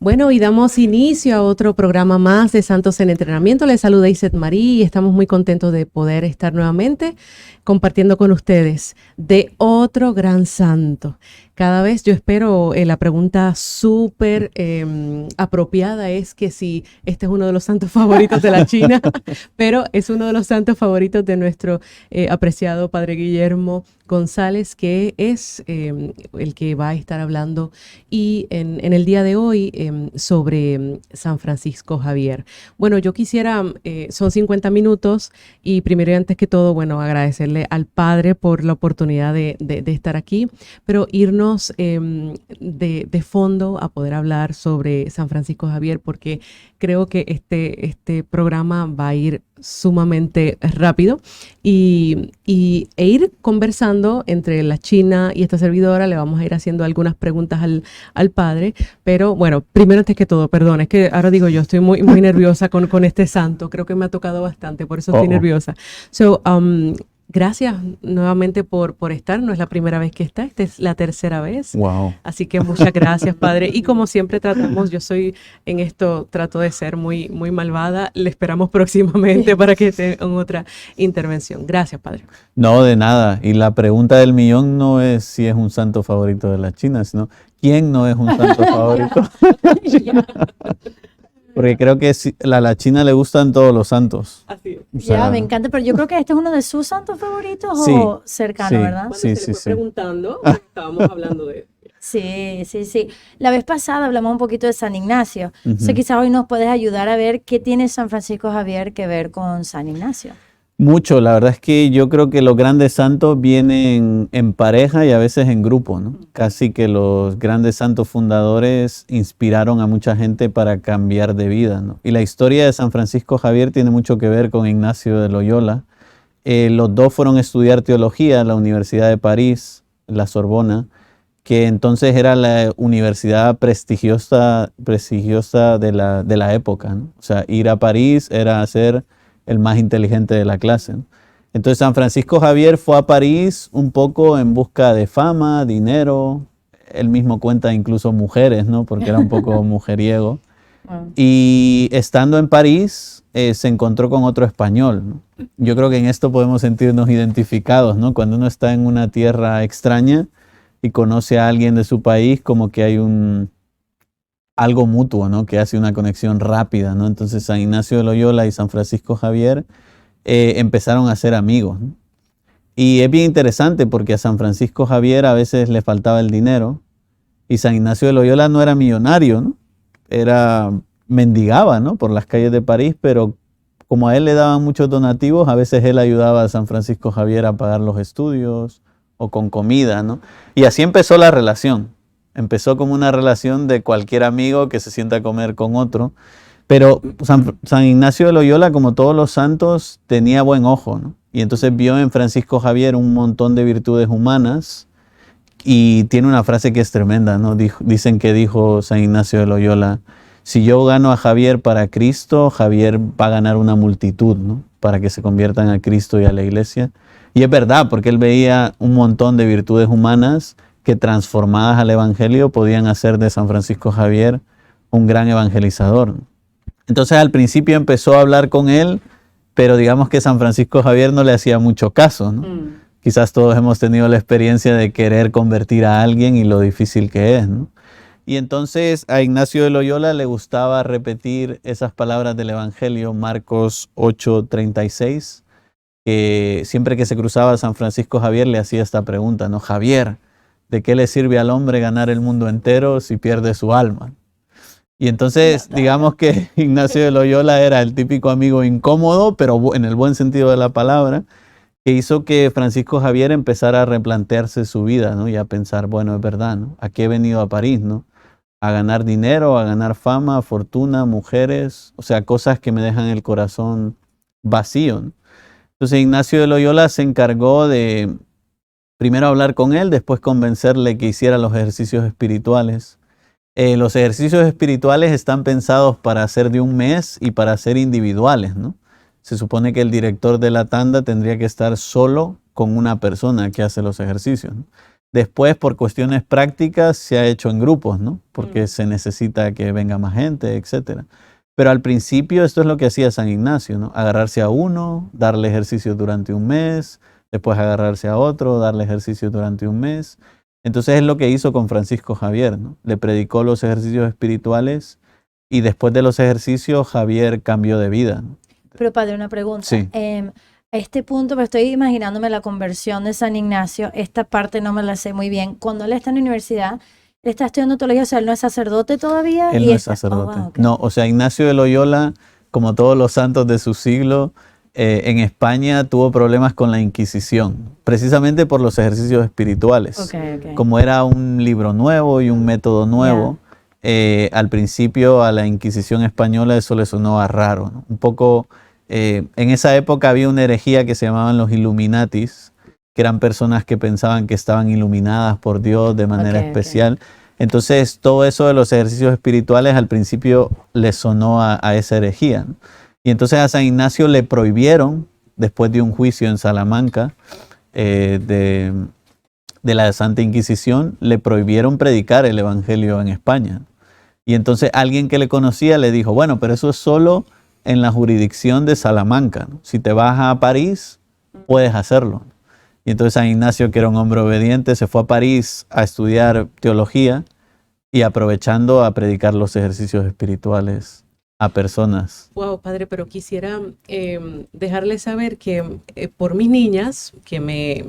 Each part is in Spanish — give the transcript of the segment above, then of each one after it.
Bueno, y damos inicio a otro programa más de Santos en Entrenamiento. Les saluda Iset Marí y estamos muy contentos de poder estar nuevamente compartiendo con ustedes de otro gran santo. Cada vez yo espero, la pregunta súper apropiada es que si este es uno de los santos favoritos de la China, pero es uno de los santos favoritos de nuestro apreciado Padre Guillermo González, que es el que va a estar hablando y en el día de hoy sobre San Francisco Javier. Bueno, yo quisiera, son 50 minutos y primero y antes que todo, bueno, agradecerle al Padre por la oportunidad de estar aquí, pero irnos de fondo a poder hablar sobre San Francisco Javier, porque creo que este programa va a ir sumamente rápido e ir conversando entre la China y esta servidora. Le vamos a ir haciendo algunas preguntas al Padre, pero bueno, primero antes que todo, perdón, es que ahora digo yo estoy muy nerviosa con este santo, creo que me ha tocado bastante, por eso estoy nerviosa. Gracias nuevamente por estar. No es la primera vez que está, esta es la tercera vez. Wow. Así que muchas gracias, Padre. Y como siempre yo soy en esto, trato de ser muy malvada. Le esperamos próximamente para que esté en otra intervención. Gracias, Padre. No, de nada. Y la pregunta del millón no es si es un santo favorito de la China, sino ¿quién no es un santo favorito? Porque creo que a la China le gustan todos los santos. Así es. O sea, Me encanta, pero yo creo que este es uno de sus santos favoritos Sí, o cercano, sí. ¿verdad? Cuando Sí, se le fue sí. preguntando, estábamos hablando de... Sí. La vez pasada hablamos un poquito de San Ignacio. Ujú. Entonces quizás hoy nos puedes ayudar a ver qué tiene San Francisco Javier que ver con San Ignacio. Mucho, la verdad es que yo creo que los grandes santos vienen en pareja y a veces en grupo, ¿no? Casi que los grandes santos fundadores inspiraron a mucha gente para cambiar de vida, ¿no? Y la historia de San Francisco Javier tiene mucho que ver con Ignacio de Loyola. Los dos fueron a estudiar teología en la Universidad de París, la Sorbona, que entonces era la universidad prestigiosa de la época, ¿no? O sea, ir a París era ser el más inteligente de la clase, ¿no? Entonces San Francisco Javier fue a París un poco en busca de fama, dinero. Él mismo cuenta incluso mujeres, ¿no? Porque era un poco mujeriego. Y estando en París se encontró con otro español, ¿no? Yo creo que en esto podemos sentirnos identificados, ¿no? Cuando uno está en una tierra extraña y conoce a alguien de su país, como que hay algo mutuo, ¿no? Que hace una conexión rápida, ¿no? Entonces San Ignacio de Loyola y San Francisco Javier empezaron a ser amigos, ¿no? Y es bien interesante porque a San Francisco Javier a veces le faltaba el dinero y San Ignacio de Loyola no era millonario, ¿no? Mendigaba, ¿no? Por las calles de París, pero como a él le daban muchos donativos, a veces él ayudaba a San Francisco Javier a pagar los estudios o con comida, ¿no? Y así empezó la relación. Empezó como una relación de cualquier amigo que se sienta a comer con otro. Pero San Ignacio de Loyola, como todos los santos, tenía buen ojo, ¿no? Y entonces vio en Francisco Javier un montón de virtudes humanas y tiene una frase que es tremenda, ¿no? Dicen que dijo San Ignacio de Loyola: si yo gano a Javier para Cristo, Javier va a ganar una multitud, ¿no? Para que se conviertan a Cristo y a la iglesia. Y es verdad, porque él veía un montón de virtudes humanas que transformadas al Evangelio podían hacer de San Francisco Javier un gran evangelizador. Entonces al principio empezó a hablar con él, pero digamos que San Francisco Javier no le hacía mucho caso, ¿no? Quizás todos hemos tenido la experiencia de querer convertir a alguien y lo difícil que es, ¿no? Y entonces a Ignacio de Loyola le gustaba repetir esas palabras del Evangelio, Marcos 8:36, que siempre que se cruzaba a San Francisco Javier le hacía esta pregunta, ¿no? Javier, ¿de qué le sirve al hombre ganar el mundo entero si pierde su alma? Y entonces, digamos que Ignacio de Loyola era el típico amigo incómodo, pero en el buen sentido de la palabra, que hizo que Francisco Javier empezara a replantearse su vida, ¿no? Y a pensar, bueno, es verdad, ¿no? ¿A qué he venido a París, no? A ganar dinero, a ganar fama, fortuna, mujeres, o sea, cosas que me dejan el corazón vacío, ¿no? Entonces Ignacio de Loyola se encargó de primero hablar con él, después convencerle que hiciera los ejercicios espirituales. Los ejercicios espirituales están pensados para hacer de un mes y para ser individuales, ¿no? Se supone que el director de la tanda tendría que estar solo con una persona que hace los ejercicios, ¿no? Después, por cuestiones prácticas, se ha hecho en grupos, ¿no? Porque se necesita que venga más gente, etcétera. Pero al principio esto es lo que hacía San Ignacio, ¿no? Agarrarse a uno, darle ejercicio durante un mes, después agarrarse a otro, darle ejercicio durante un mes. Entonces es lo que hizo con Francisco Javier, ¿no? Le predicó los ejercicios espirituales y después de los ejercicios Javier cambió de vida, ¿no? Pero padre, una pregunta. Sí. A este punto, pero estoy imaginándome la conversión de San Ignacio. Esta parte no me la sé muy bien. Cuando él está en la universidad, él está estudiando teología, o sea, él no es sacerdote todavía. Él no es sacerdote. wow, okay. No, o sea, Ignacio de Loyola, como todos los santos de su siglo, en España tuvo problemas con la Inquisición, precisamente por los ejercicios espirituales. Okay. Como era un libro nuevo y un método nuevo, al principio a la Inquisición española eso le sonó a raro, ¿no? Un poco, en esa época había una herejía que se llamaban los Illuminatis, que eran personas que pensaban que estaban iluminadas por Dios de manera especial. Entonces, todo eso de los ejercicios espirituales al principio le sonó a esa herejía, ¿no? Y entonces a San Ignacio le prohibieron, después de un juicio en Salamanca, de la Santa Inquisición, le prohibieron predicar el Evangelio en España. Y entonces alguien que le conocía le dijo, bueno, pero eso es solo en la jurisdicción de Salamanca, ¿no? Si te vas a París, puedes hacerlo. Y entonces San Ignacio, que era un hombre obediente, se fue a París a estudiar teología y aprovechando a predicar los ejercicios espirituales a personas. Wow, padre, pero quisiera dejarles saber que por mis niñas, que me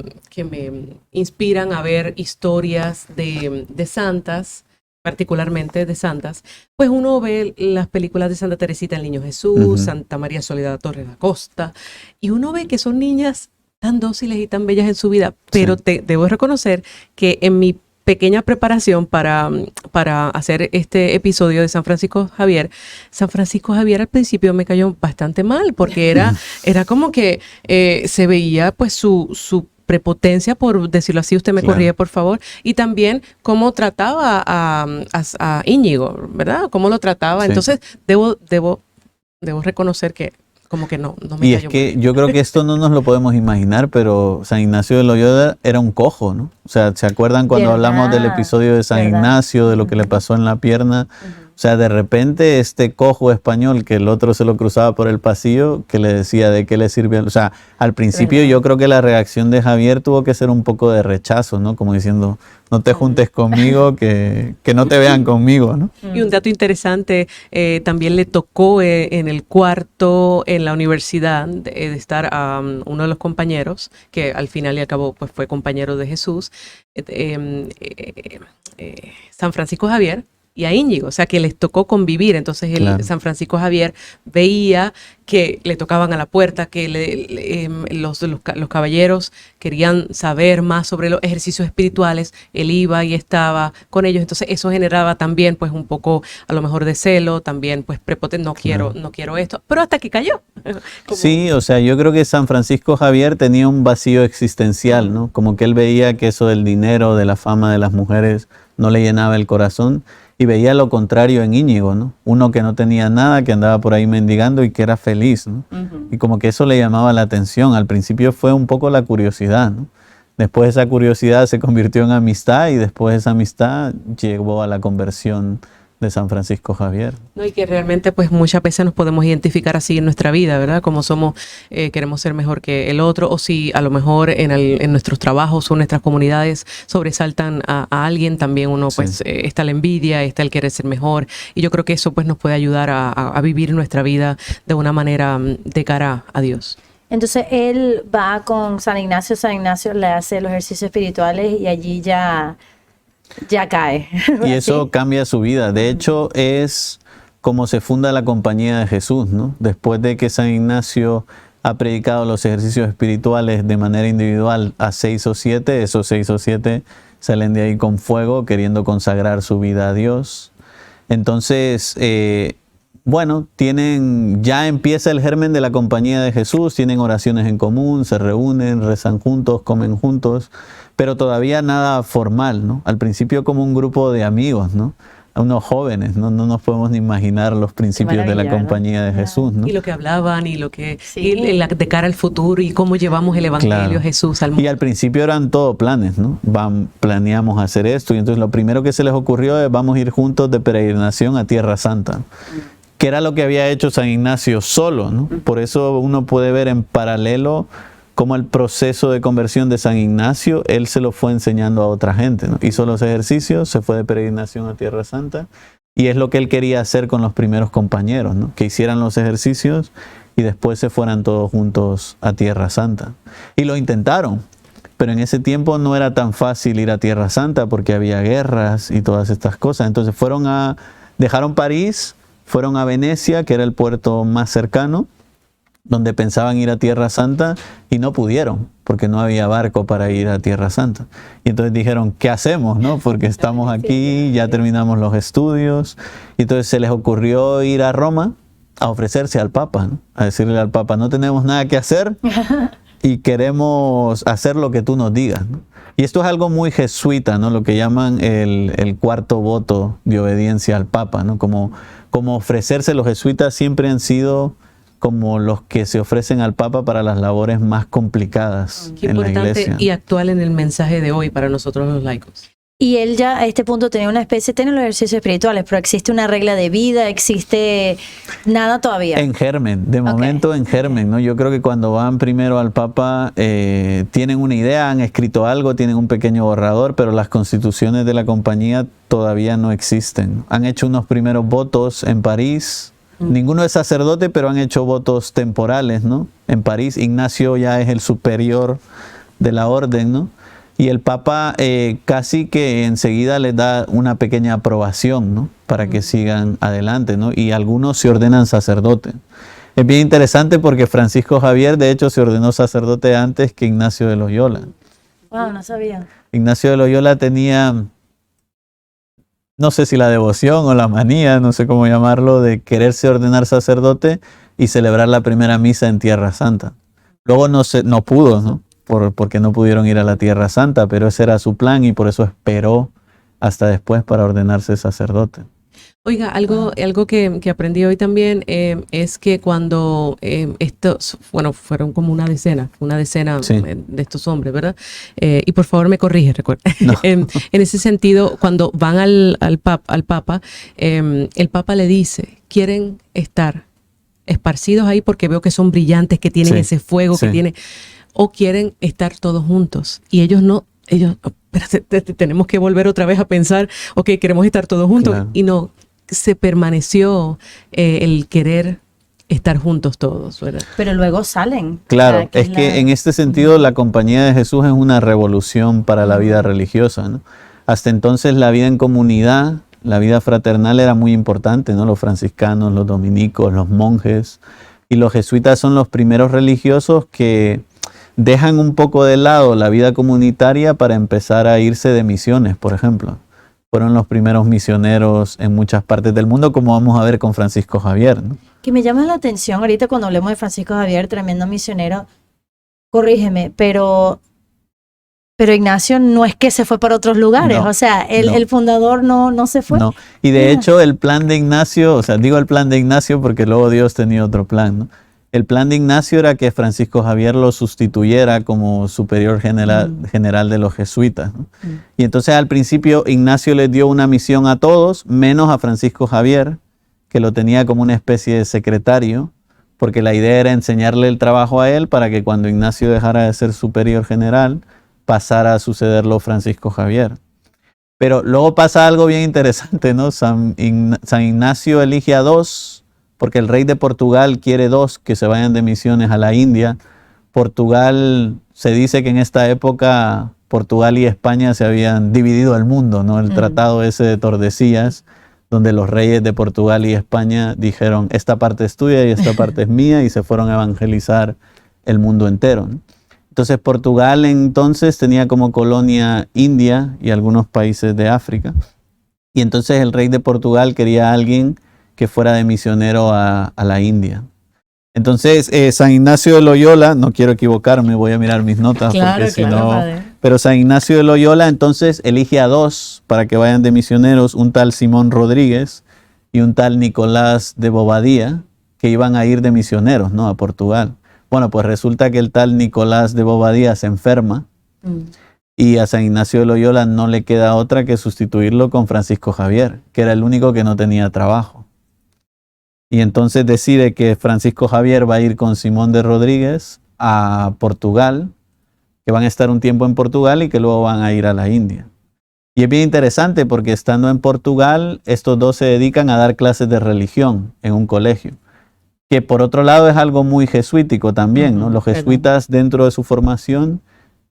inspiran a ver historias de santas, particularmente de santas, pues uno ve las películas de Santa Teresita, el Niño Jesús, Santa María Soledad Torres da Costa, y uno ve que son niñas tan dóciles y tan bellas en su vida, pero debo reconocer que en mi pequeña preparación para hacer este episodio de San Francisco Javier al principio me cayó bastante mal, porque era como que se veía pues su prepotencia, por decirlo así, usted me corrige por favor, y también cómo trataba a Íñigo, ¿verdad? Cómo lo trataba. Entonces debo reconocer que como que no me y cayó es que mal. yo creo que esto no nos lo podemos imaginar, pero San Ignacio de Loyola era un cojo, ¿no? O sea, ¿se acuerdan cuando hablamos del episodio de San Ignacio, de lo que le pasó en la pierna? O sea, de repente este cojo español, que el otro se lo cruzaba por el pasillo, que le decía de qué le sirvió. O sea, al principio yo creo que la reacción de Javier tuvo que ser un poco de rechazo, ¿no? Como diciendo, no te juntes conmigo, que no te vean conmigo, ¿no? Y un dato interesante, también le tocó en el cuarto en la universidad de estar a uno de los compañeros, que al final y al cabo pues, fue compañero de Jesús, San Francisco Javier, y a Íñigo, o sea que les tocó convivir. Entonces San Francisco Javier veía que le tocaban a la puerta, que los caballeros querían saber más sobre los ejercicios espirituales, él iba y estaba con ellos, entonces eso generaba también pues un poco a lo mejor de celo, también pues prepotente, no quiero esto, pero hasta que cayó. Sí, o sea, yo creo que San Francisco Javier tenía un vacío existencial, ¿no? Como que él veía que eso del dinero, de la fama de las mujeres no le llenaba el corazón. Y veía lo contrario en Íñigo, ¿no? Uno que no tenía nada, que andaba por ahí mendigando y que era feliz, ¿no? Y como que eso le llamaba la atención. Al principio fue un poco la curiosidad, ¿no? Después esa curiosidad se convirtió en amistad y después esa amistad llevó a la conversión de San Francisco Javier. No, y que realmente pues muchas veces nos podemos identificar así en nuestra vida, ¿verdad? Como somos, queremos ser mejor que el otro, o si a lo mejor en nuestros trabajos o nuestras comunidades sobresaltan a alguien, también uno pues está la envidia, está el querer ser mejor, y yo creo que eso pues nos puede ayudar a vivir nuestra vida de una manera de cara a Dios. Entonces él va con San Ignacio le hace los ejercicios espirituales y allí ya cae. Y eso cambia su vida. De hecho, es como se funda la Compañía de Jesús, ¿no? Después de que San Ignacio ha predicado los ejercicios espirituales de manera individual a 6 o 7, esos 6 o 7 salen de ahí con fuego, queriendo consagrar su vida a Dios. Entonces, bueno, ya empieza el germen de la Compañía de Jesús, tienen oraciones en común, se reúnen, rezan juntos, comen juntos, pero todavía nada formal, ¿no? Al principio como un grupo de amigos, ¿no? a unos jóvenes, no nos podemos ni imaginar los principios de la maravilla, compañía de Jesús, ¿no? Y lo que hablaban y lo que Sí. de cara al futuro y cómo llevamos el evangelio Claro. de Jesús al Y mundo. al principio eran todo planes, ¿no? Planeamos hacer esto, y entonces lo primero que se les ocurrió es vamos a ir juntos de peregrinación a Tierra Santa, que era lo que había hecho San Ignacio solo, ¿no? Por eso uno puede ver en paralelo cómo el proceso de conversión de San Ignacio, él se lo fue enseñando a otra gente, ¿no? Hizo los ejercicios, se fue de peregrinación a Tierra Santa, y es lo que él quería hacer con los primeros compañeros, ¿no? Que hicieran los ejercicios y después se fueran todos juntos a Tierra Santa. Y lo intentaron, pero en ese tiempo no era tan fácil ir a Tierra Santa porque había guerras y todas estas cosas. Entonces dejaron París, fueron a Venecia, que era el puerto más cercano, donde pensaban ir a Tierra Santa y no pudieron, porque no había barco para ir a Tierra Santa. Y entonces dijeron, ¿qué hacemos, no? Porque estamos aquí, ya terminamos los estudios. Y entonces se les ocurrió ir a Roma a ofrecerse al Papa, ¿no? A decirle al Papa, no tenemos nada que hacer y queremos hacer lo que tú nos digas, ¿no? Y esto es algo muy jesuita, ¿no? Lo que llaman el cuarto voto de obediencia al Papa, ¿no? Como ofrecerse. Los jesuitas siempre han sido como los que se ofrecen al Papa para las labores más complicadas Qué en la importante iglesia. y actual en el mensaje de hoy para nosotros los laicos. Y él ya a este punto tenía tiene los ejercicios espirituales, pero existe una regla de vida, existe nada todavía. En germen, de momento en germen, ¿no? Yo creo que cuando van primero al Papa tienen una idea, han escrito algo, tienen un pequeño borrador, pero las constituciones de la compañía todavía no existen. Han hecho unos primeros votos en París. Ninguno es sacerdote, pero han hecho votos temporales, ¿no? En París, Ignacio ya es el superior de la orden, ¿no? Y el Papa casi que enseguida les da una pequeña aprobación, ¿no? Para que sigan adelante, ¿no? Y algunos se ordenan sacerdote. Es bien interesante porque Francisco Javier, de hecho, se ordenó sacerdote antes que Ignacio de Loyola. Wow, no sabía. Ignacio de Loyola tenía, no sé si la devoción o la manía, no sé cómo llamarlo, de quererse ordenar sacerdote y celebrar la primera misa en Tierra Santa. Luego no pudo, ¿no? Porque no pudieron ir a la Tierra Santa, pero ese era su plan y por eso esperó hasta después para ordenarse sacerdote. Oiga, algo que aprendí hoy también es que cuando fueron como una decena Sí. de estos hombres, ¿verdad? Y por favor me corrige, recuerda. No. En ese sentido, cuando van al Papa, el Papa le dice, quieren estar esparcidos ahí porque veo que son brillantes, que tienen Sí. ese fuego, Sí. que tienen, o quieren estar todos juntos. Y ellos no, espérate, tenemos que volver otra vez a pensar, ok, queremos estar todos juntos. Claro. Y no, se permaneció el querer estar juntos todos, ¿verdad? Pero luego salen. Claro, O sea, es que en este sentido la Compañía de Jesús es una revolución para la vida religiosa, ¿no? Hasta entonces la vida en comunidad, la vida fraternal era muy importante, ¿no? Los franciscanos, los dominicos, los monjes, y los jesuitas son los primeros religiosos que dejan un poco de lado la vida comunitaria para empezar a irse de misiones, por ejemplo. Fueron los primeros misioneros en muchas partes del mundo, como vamos a ver con Francisco Javier, ¿no? Que me llama la atención ahorita cuando hablemos de Francisco Javier, tremendo misionero, corrígeme, pero Ignacio no es que se fue para otros lugares, No, o sea, no. el fundador no se fue. No. Y de Mira. hecho el plan de Ignacio, o sea, digo el plan de Ignacio porque luego Dios tenía otro plan, ¿no? El plan de Ignacio era que Francisco Javier lo sustituyera como superior general de los jesuitas, ¿no? Y entonces al principio Ignacio les dio una misión a todos, menos a Francisco Javier, que lo tenía como una especie de secretario, porque la idea era enseñarle el trabajo a él para que cuando Ignacio dejara de ser superior general, pasara a sucederlo Francisco Javier. Pero luego pasa algo bien interesante, ¿no? San Ignacio elige a dos, porque el rey de Portugal quiere dos que se vayan de misiones a la India. Portugal, se dice que en esta época Portugal y España se habían dividido el mundo, ¿no? El tratado ese de Tordesillas, donde los reyes de Portugal y España dijeron, esta parte es tuya y esta parte es mía, y se fueron a evangelizar el mundo entero, ¿no? Entonces Portugal entonces tenía como colonia India y algunos países de África. Y entonces el rey de Portugal quería a alguien que fuera de misionero a la India. Entonces San Ignacio de Loyola, no quiero equivocarme, voy a mirar mis notas Claro, porque si claro, no padre. Pero San Ignacio de Loyola entonces elige a 2 para que vayan de misioneros, un tal Simón Rodríguez y un tal Nicolás de Bobadilla, que iban a ir de misioneros, ¿no?, a Portugal. Bueno, pues resulta que el tal Nicolás de Bobadilla se enferma y a San Ignacio de Loyola no le queda otra que sustituirlo con Francisco Javier, que era el único que no tenía trabajo. Y entonces decide que Francisco Javier va a ir con Simón de Rodríguez a Portugal, que van a estar un tiempo en Portugal y que luego van a ir a la India. Y es bien interesante porque estando en Portugal, estos 2 se dedican a dar clases de religión en un colegio, que por otro lado es algo muy jesuítico también, ¿no? Los jesuitas dentro de su formación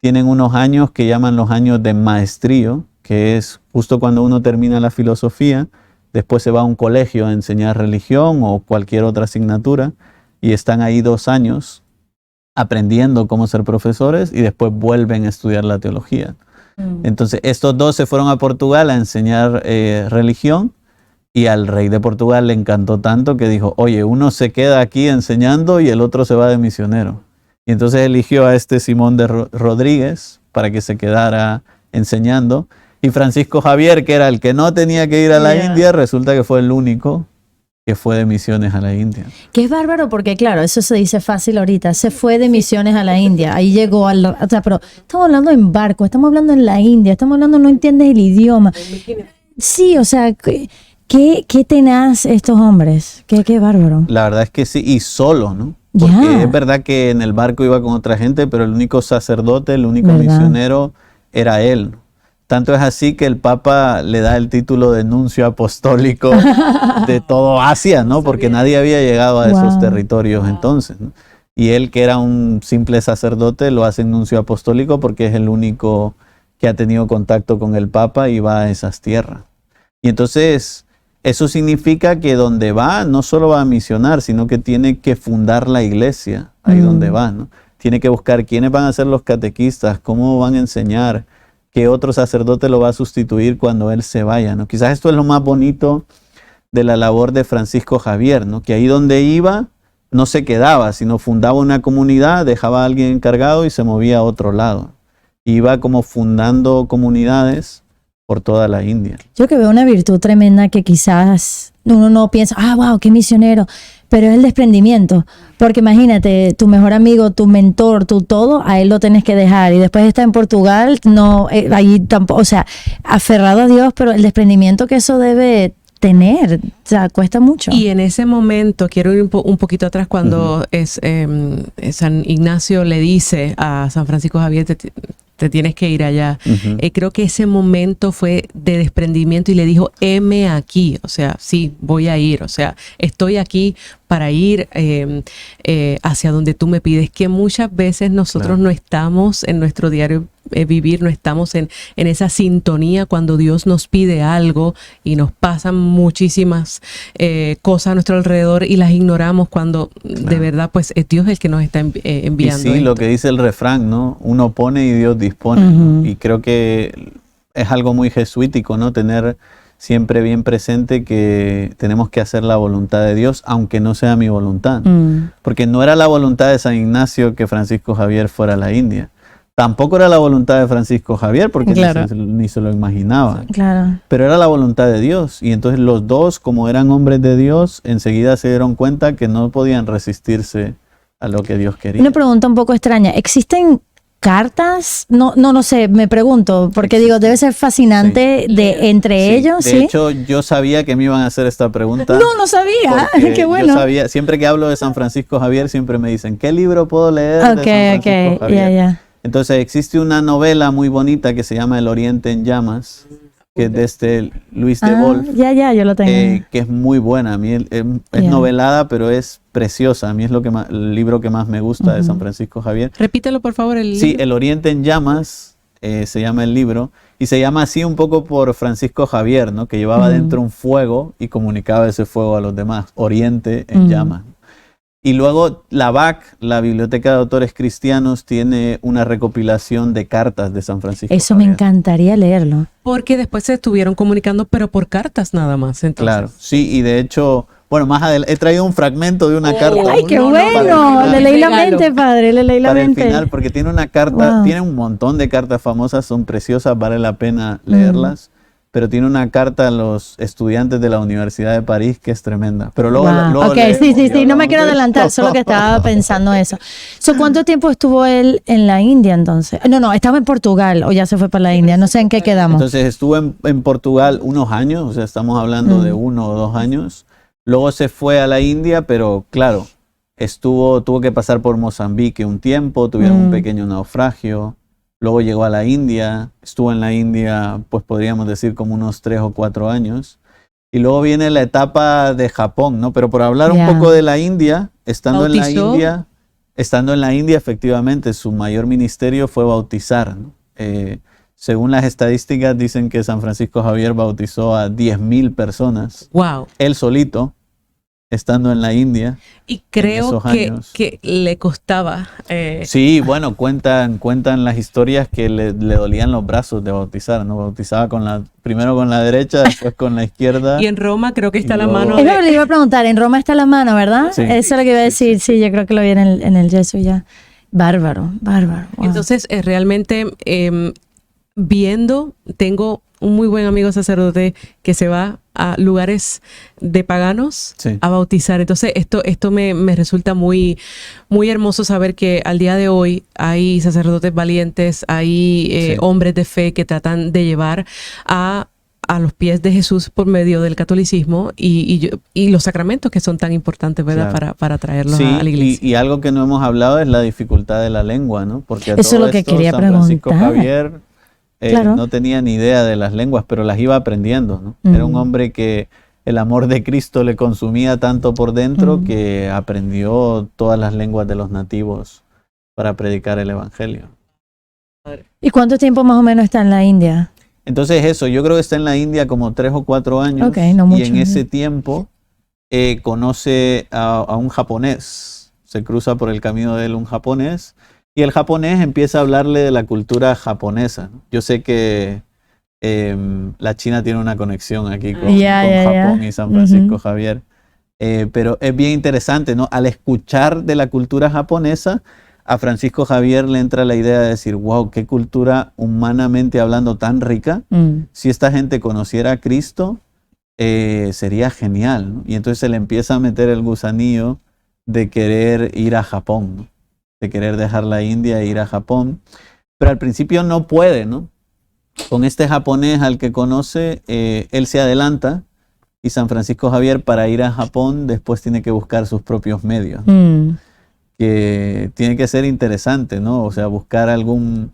tienen unos años que llaman los años de maestrío, que es justo cuando uno termina la filosofía, después se va a un colegio a enseñar religión o cualquier otra asignatura y están ahí 2 años aprendiendo cómo ser profesores y después vuelven a estudiar la teología. Entonces estos 2 se fueron a Portugal a enseñar religión y al rey de Portugal le encantó tanto que dijo, oye, uno se queda aquí enseñando y el otro se va de misionero. Y entonces eligió a este Simón de Rodríguez para que se quedara enseñando. Y Francisco Javier, que era el que no tenía que ir a la India, resulta que fue el único que fue de misiones a la India. Que es bárbaro porque, claro, eso se dice fácil ahorita. Se fue de misiones a la India. Ahí llegó o sea, pero estamos hablando en barco, estamos hablando en la India, estamos hablando, no entiendes el idioma. Sí, o sea, qué tenaz estos hombres. Qué bárbaro. La verdad es que sí, y solo, ¿no? Porque es verdad que en el barco iba con otra gente, pero el único sacerdote, el único misionero era él. Tanto es así que el Papa le da el título de nuncio apostólico de todo Asia, ¿no? Porque nadie había llegado a esos territorios entonces, ¿no? Y él, que era un simple sacerdote, lo hace nuncio apostólico porque es el único que ha tenido contacto con el Papa y va a esas tierras. Y entonces eso significa que donde va, no solo va a misionar, sino que tiene que fundar la iglesia ahí donde va, ¿no? Tiene que buscar quiénes van a ser los catequistas, cómo van a enseñar, qué otro sacerdote lo va a sustituir cuando él se vaya, ¿no? Quizás esto es lo más bonito de la labor de Francisco Javier, ¿no? Que ahí donde iba no se quedaba, sino fundaba una comunidad, dejaba a alguien encargado y se movía a otro lado. Iba como fundando comunidades por toda la India. Yo que veo una virtud tremenda que quizás uno no piensa, wow, qué misionero, pero es el desprendimiento. Porque imagínate, tu mejor amigo, tu mentor, tu todo, a él lo tienes que dejar. Y después está en Portugal, no, allí tampoco, o sea, aferrado a Dios, pero el desprendimiento que eso debe tener, o sea, cuesta mucho. Y en ese momento, quiero ir un poquito atrás, cuando San Ignacio le dice a San Francisco Javier, te tienes que ir allá. Creo que ese momento fue de desprendimiento y le dijo, heme aquí, o sea, sí, voy a ir, o sea, estoy aquí para ir hacia donde tú me pides, que muchas veces nosotros no estamos en nuestro diario vivir, no estamos en esa sintonía cuando Dios nos pide algo y nos pasan muchísimas cosas a nuestro alrededor y las ignoramos cuando de verdad pues es Dios el que nos está enviando. Y sí, lo que dice el refrán, ¿no? Uno pone y Dios dispone, ¿no? Y creo que es algo muy jesuítico, ¿no? Tener siempre bien presente que tenemos que hacer la voluntad de Dios, aunque no sea mi voluntad. Porque no era la voluntad de San Ignacio que Francisco Javier fuera a la India. Tampoco era la voluntad de Francisco Javier, porque ni se lo imaginaba. Pero era la voluntad de Dios. Y entonces los dos, como eran hombres de Dios, enseguida se dieron cuenta que no podían resistirse a lo que Dios quería. Una pregunta un poco extraña. ¿Existen cartas? No sé, me pregunto, porque digo, debe ser fascinante entre ellos. De hecho, yo sabía que me iban a hacer esta pregunta. No sabía. Qué bueno. Yo sabía, siempre que hablo de San Francisco Javier, siempre me dicen, ¿qué libro puedo leer de San Francisco Javier? Entonces existe una novela muy bonita que se llama El Oriente en Llamas, que es de este Luis de Wolf. Yo lo tengo. Que es muy buena. A mí es novelada, pero es preciosa. A mí es el libro que más me gusta de San Francisco Javier. Repítelo, por favor. Sí, El Oriente en Llamas se llama el libro. Y se llama así un poco por Francisco Javier, ¿no? Que llevaba dentro un fuego y comunicaba ese fuego a los demás. Oriente en Llamas. Y luego la BAC, la Biblioteca de Autores Cristianos, tiene una recopilación de cartas de San Francisco Eso Javier. Me encantaría leerlo. Porque después se estuvieron comunicando, pero por cartas nada más. Entonces. Claro, sí, y de hecho Bueno, más adelante he traído un fragmento de una carta. ¡Ay, qué No, no, para el bueno! final. Le leí la Regalo. mente, padre, le leí la Para el mente. final, porque tiene una carta, Wow. tiene un montón de cartas famosas, son preciosas, vale la pena leerlas, pero tiene una carta a los estudiantes de la Universidad de París que es tremenda. Pero luego, Wow. luego Ok, leemos sí, y no me hablamos quiero de adelantar, esto. solo que estaba pensando eso. ¿Cuánto tiempo estuvo él en la India entonces? No, estaba en Portugal o ya se fue para la India, no sé en qué quedamos. Entonces estuvo en Portugal unos años, o sea, estamos hablando de 1 o 2 años. Luego se fue a la India, pero claro, tuvo que pasar por Mozambique un tiempo, tuvieron un pequeño naufragio. Luego llegó a la India, estuvo en la India, pues podríamos decir como unos 3 o 4 años. Y luego viene la etapa de Japón, ¿no? Pero por hablar un Ya. poco de la India, estando en ¿Bautizó? la India, efectivamente, su mayor ministerio fue bautizar, ¿no? Según las estadísticas, dicen que San Francisco Javier bautizó a 10,000 personas, Wow. él solito, estando en la India. Y creo esos que, años. que le costaba. Sí, bueno, cuentan las historias que le dolían los brazos de bautizar, ¿no? Bautizaba primero con la derecha, después con la izquierda. Y en Roma creo que está Y la luego- mano Es lo que de... le iba a preguntar, en Roma está la mano, ¿verdad? Sí. Eso es lo que iba a decir, sí, yo creo que lo vi en el yeso ya. Bárbaro. Wow. Entonces, realmente tengo un muy buen amigo sacerdote que se va a lugares de paganos Sí. a bautizar. Entonces, esto me resulta muy, muy hermoso saber que al día de hoy hay sacerdotes valientes, hay Sí. hombres de fe que tratan de llevar a los pies de Jesús por medio del catolicismo y los sacramentos que son tan importantes, ¿verdad? Claro. Para traerlos Sí, a la iglesia. y algo que no hemos hablado es la dificultad de la lengua, ¿no? Porque a Eso es todo lo que esto, quería San Francisco preguntar. Javier Claro. no tenía ni idea de las lenguas, pero las iba aprendiendo, ¿no? Era un hombre que el amor de Cristo le consumía tanto por dentro que aprendió todas las lenguas de los nativos para predicar el evangelio. ¿Y cuánto tiempo más o menos está en la India? Entonces eso, yo creo que está en la India como 3 o 4 años. Ok, no mucho. Y en ese tiempo conoce a un japonés. Se cruza por el camino de él un japonés. Y el japonés empieza a hablarle de la cultura japonesa, ¿no? Yo sé que la China tiene una conexión aquí con Japón y San Francisco Javier. Pero es bien interesante, ¿no? Al escuchar de la cultura japonesa, a Francisco Javier le entra la idea de decir, wow, qué cultura humanamente hablando tan rica. Si esta gente conociera a Cristo, sería genial, ¿no? Y entonces se le empieza a meter el gusanillo de querer ir a Japón, ¿no? De querer dejar la India e ir a Japón. Pero al principio no puede, ¿no? Con este japonés al que conoce, él se adelanta y San Francisco Javier para ir a Japón después tiene que buscar sus propios medios. Que tiene que ser interesante, ¿no? O sea, buscar algún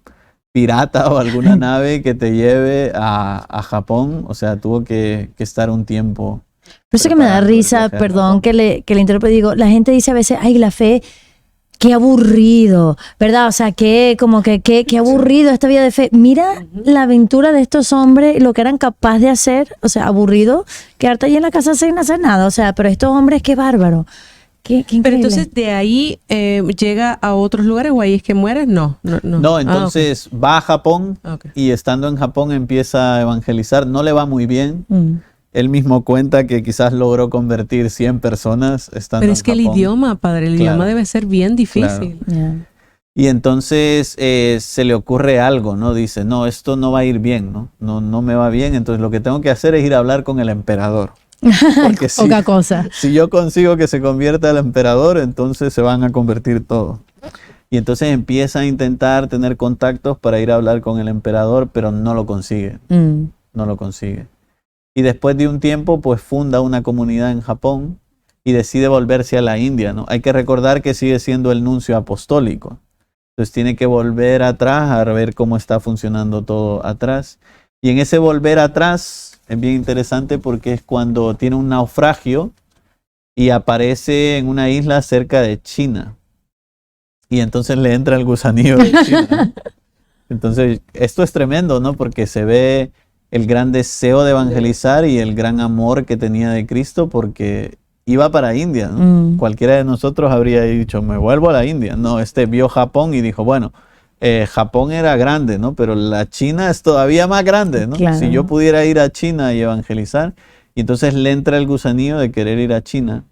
pirata o alguna nave que te lleve a Japón. O sea, tuvo que estar un tiempo. Por eso que me da preparando el risa, viaje a perdón Japón. que le interrumpa, digo, la gente dice a veces, ay, la fe, qué aburrido, ¿verdad? O sea, qué aburrido esta vida de fe. Mira la aventura de estos hombres, lo que eran capaces de hacer, o sea, aburrido, quedarte allí en la casa sin hacer nada, o sea, pero estos hombres, qué bárbaro. Qué increíble. Pero entonces de ahí llega a otros lugares o ahí es que mueres, no. No, entonces va a Japón Ok. y estando en Japón empieza a evangelizar. No le va muy bien. Él mismo cuenta que quizás logró convertir 100 personas estando Pero en es que el Japón. idioma, padre, el Claro. idioma debe ser bien difícil. Ya. Y entonces se le ocurre algo, ¿no? Dice, no, esto no va a ir bien, ¿no? No me va bien, entonces lo que tengo que hacer es ir a hablar con el emperador. Porque Poca cosa. si yo consigo que se convierta el emperador, entonces se van a convertir todos. Y entonces empieza a intentar tener contactos para ir a hablar con el emperador, pero no lo consigue, no lo consigue. Y después de un tiempo, pues funda una comunidad en Japón y decide volverse a la India, ¿no? Hay que recordar que sigue siendo el nuncio apostólico. Entonces tiene que volver atrás a ver cómo está funcionando todo atrás. Y en ese volver atrás es bien interesante porque es cuando tiene un naufragio y aparece en una isla cerca de China. Y entonces le entra el gusanillo de China. Entonces esto es tremendo, ¿no? Porque se ve el gran deseo de evangelizar y el gran amor que tenía de Cristo porque iba para India, ¿no? Cualquiera de nosotros habría dicho, me vuelvo a la India. No, vio Japón y dijo, bueno, Japón era grande, ¿no? Pero la China es todavía más grande, ¿no? Claro. Si yo pudiera ir a China y evangelizar. Y entonces le entra el gusanillo de querer ir a China,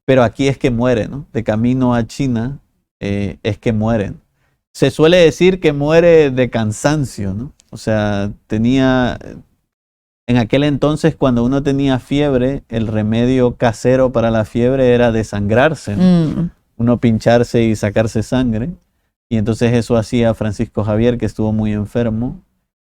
pero aquí es que muere, ¿no? De camino a China es que mueren. Se suele decir que muere de cansancio, ¿no? O sea, en aquel entonces cuando uno tenía fiebre, el remedio casero para la fiebre era desangrarse, ¿no? Uno pincharse y sacarse sangre. Y entonces eso hacía Francisco Javier, que estuvo muy enfermo.